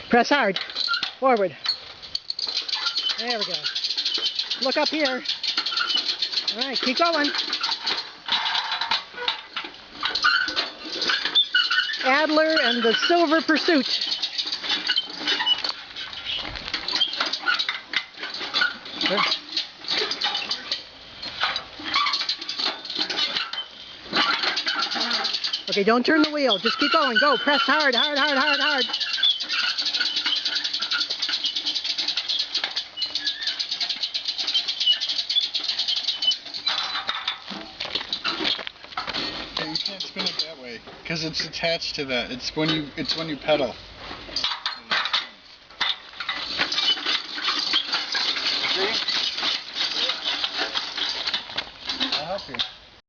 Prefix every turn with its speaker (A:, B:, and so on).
A: Press hard. Forward. There we go. Look up here. All right, keep going. Adler and the Silver Pursuit. Okay, don't turn the wheel. Just keep going. Go. Press hard, hard, hard, hard, hard.
B: You can't spin it that way because it's attached to that. It's when you pedal.